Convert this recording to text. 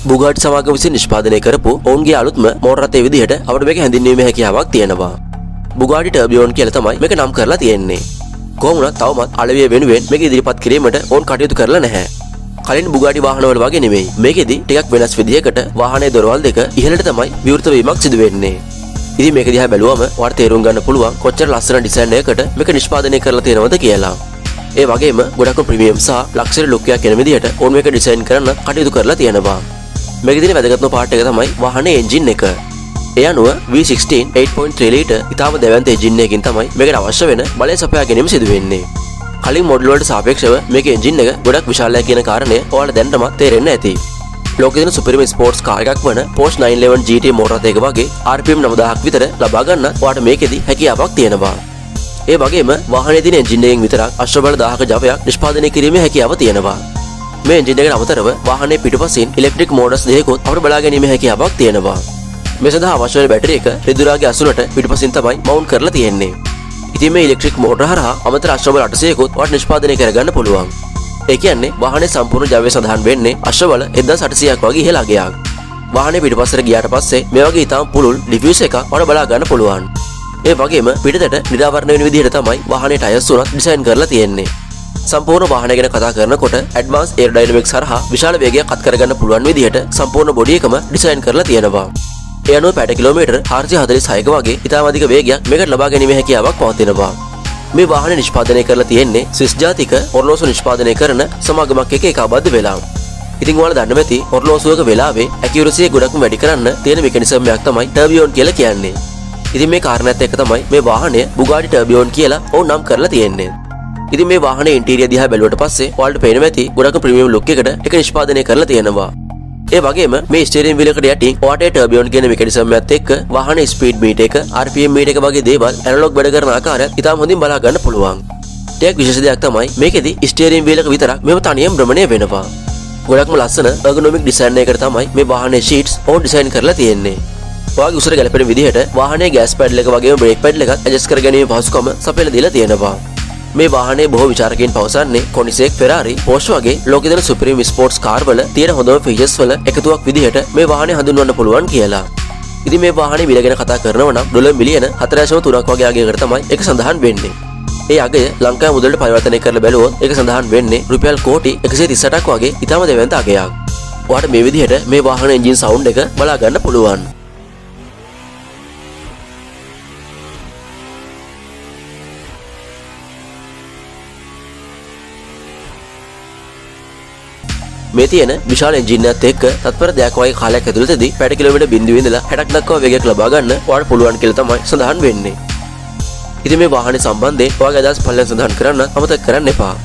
බුගාටි සමාගම විසින් නිෂ්පාදනය කරපු ඔවුන්ගේ අලුත්ම මෝටර රථයේ විදිහට අපිට මේක හැඳින්වීමේ හැකියාවක් තියෙනවා. බුගාටි ටර්බියෝන් කියලා තමයි මේක නම් කරලා තියෙන්නේ. කොහොම වුණත් තවමත් අලවිය වෙනුවෙන් මේක ඉදිරිපත් කිරීමට ඔවුන් කටයුතු කරලා නැහැ. කලින් බුගාටි වාහනවල වගේ නෙමෙයි. මේකෙදි ටිකක් වෙනස් විදිහකට වාහනේ දොරවල් දෙක ඉහළට තමයි විවෘත වීමක් සිදු වෙන්නේ. ඉතින් මේක දිහා බැලුවම ඔයාලට තේරුම් ගන්න පුළුවන් කොච්චර ලස්සන ඩිසයින් එකකට මේක නිෂ්පාදනය කරලා තියෙනවද කියලා. ඒ වගේම ගොඩක් ප්‍රීමියම් සහ ලක්ෂරි ලුක් එකක් එන විදිහට ඕන් මේක ඩිසයින් කරන්න කටයුතු කරලා තියෙනවා. මේකේ තියෙන වැදගත්ම පාර්ට් එක තමයි වාහනේ එන්ජින් එක. ඒ අනුව V16 8.3 ලීටර් ඉතාම දැවැන්ත එන්ජින් එකකින් තමයි මේකට අවශ්‍ය වෙන බලය සපයා ගැනීම සිදු වෙන්නේ. කලින් මොඩල් වලට සාපේක්ෂව මේකේ එන්ජින් එක ගොඩක් විශාලයි කියන කාරණය ඔයාලට දැනටම තේරෙන්න ඇති. ලෝකයේ තියෙන සුපිරිම ස්පෝර්ට්ස් කාර් එකක් වන Porsche 911 GT මෝටර රථයක වගේ RPM 9000ක් විතර ලබා ගන්න ඔයාලට මේකෙදි හැකියාවක් තියෙනවා. ඒ වගේම වාහනේ තියෙන එන්ජින් එකෙන් විතරක් අශ්වබල 1000ක ජවයක් නිෂ්පාදනය කිරීමේ හැකියාව තියෙනවා. මේ එන්ජින් එකට අමතරව වාහනේ පිටුපසින් ඉලෙක්ට්‍රික් මෝඩස් දෙකකුත් අපිට බලා ගැනීමේ හැකියාවක් තියෙනවා. මේ සඳහා අවශ්‍ය වෙන බැටරි එක රිදුරාගේ අසුනට පිටුපසින් තමයි මවුන්ට් කරලා තියෙන්නේ. ඉතින් මේ ඉලෙක්ට්‍රික් මෝටර හරහා අමතර අශ්වබල 800කුත් ඔයාලට නිෂ්පාදනය කරගන්න පුළුවන්. ඒ කියන්නේ වාහනේ සම්පූර්ණ ජවය සඳහන් වෙන්නේ අශ්වබල 1800ක් වගේ ඉහළ අගයක්. වාහනේ පිටුපස්සට ගියාට පස්සේ මේ වගේ ඉතාම පුළුල් ඩිෆියුස් එකක් ඔයාලට බලා ගන්න පුළුවන්. ඒ වගේම පිටතට නිරාවරණ වෙන විදිහට තමයි වාහනේ ටයර්ස් උනත් ඩිසයින් කරලා තියෙන්නේ. සම්පූර්ණ වාහනය ගැන කතා කරනකොට ඇඩ්වාන්ස් එයරොඩයිනමික්ස් හරහා විශාල වේගයක් අත් කරගන්න පුළුවන් විදිහට සම්පූර්ණ බොඩි එකම ඩිසයින් කරලා තියෙනවා. ඒ අනුව පැයට කිලෝමීටර් 446ක වගේ ඉතාම අධික වේගයක් මේකට ලබා ගැනීමේ හැකියාවක් පවතිනවා. මේ වාහනේ නිෂ්පාදනය කරලා තියෙන්නේ ස්විස් ජාතික ඔර්ලෝසුව නිෂ්පාදනය කරන සමාගමක් එක්ක ඒකාබද්ධ වෙලා. ඉතින් ඔයාලා දන්න මෙති ඔර්ලෝසුවක වෙලාවේ ඇකියුරසි එක ගොඩක්ම වැඩි කරන්න තියෙන මෙකැනිසම් එකක් තමයි ටර්බියෝන් කියලා කියන්නේ. ඉතින් මේ කාරණාත් එක්ක තමයි මේ වාහනය බුගාටි ටර්බියෝන් කියලා ඔවුන් නම් කරලා තියෙන්නේ. ඉතින් මේ වාහනේ ඉන්ටීරියර් දිහා බැලුවට පස්සේ ඔයාලට පේනවා ඇති ගොඩක් ප්‍රීමියම් ලුක් එකකට ඒක නිෂ්පාදනය කරලා තියෙනවා. ඒ වගේම මේ ස්ටියරින් වීල් එකට යටින් ඔයාට ටර්බියෝන් කියන මෙකැනිසම් එකත් එක්ක වාහනේ ස්පීඩ් මීටර් එක, RPM මීටර් එක වගේ දේවල් ඇනලොග් වැඩ කරන ආකාරයත් ඉතාම හොඳින් බලා ගන්න පුළුවන්. ටිකක් විශේෂ දෙයක් තමයි මේකෙදි ස්ටියරින් වීල් එක විතරක් මෙව තනියම භ්‍රමණය වෙනවා. ගොඩක්ම ලස්සන ergonomic ඩිසයින් එකකට තමයි මේ වාහනේ ෂීට්ස් ඕන් ඩිසයින් කරලා තියෙන්නේ. ඔයාගේ උසට ගැලපෙන විදිහට වාහනේ ගෑස් පැඩල් එක වගේම බ්‍රේක් පැඩල් එකත් ඇඩ්ජස්ට් කර ගැනීම පහසුකම සපයලා දීලා තියෙනවා. මේ වාහනේ බොහෝ විචාරකයන් පවසන්නේ කොනිසෙක්, Ferrari, Porsche වගේ ලෝකෙ දෙන සුපිරිම ස්පෝර්ට්ස් කාර් වල තියෙන හොඳම ෆීචර්ස් වල එකතුවක් විදිහට මේ වාහනේ හඳුන්වන්න පුළුවන් කියලා. ඉතින් මේ වාහනේ මිල ගැන කතා කරනවා නම් ඩොලර් මිලියන 4.3ක් වගේ අගයකට තමයි ඒක සඳහන් වෙන්නේ. ඒ අගය ලංකාවේ මුදලට පරිවර්තනය කරලා බැලුවොත් ඒක සඳහන් වෙන්නේ රුපියල් කෝටි 138ක් වගේ ඉතාම දෙවන්ත අගයක්. ඔයාට මේ විදිහට මේ වාහනේ එන්ජින් සවුන්ඩ් එක බලා ගන්න පුළුවන්. මේ තියෙන විශාල එන්ජින් එකත් එක්ක තත්පර දෙකක් වගේ කාලයක් ඇතුළතදී පැයට කිලෝමීටර් 0.0 ඉඳලා 60ක් දක්වා වේගයක් ලබා ගන්න ඔයාලට පුළුවන් කියලා තමයි සඳහන් වෙන්නේ. ඉතින් මේ වාහනේ සම්බන්ධයෙන් ඔයාගේ අදහස් පහලින් සඳහන් කරන්න අමතක කරන්න එපා.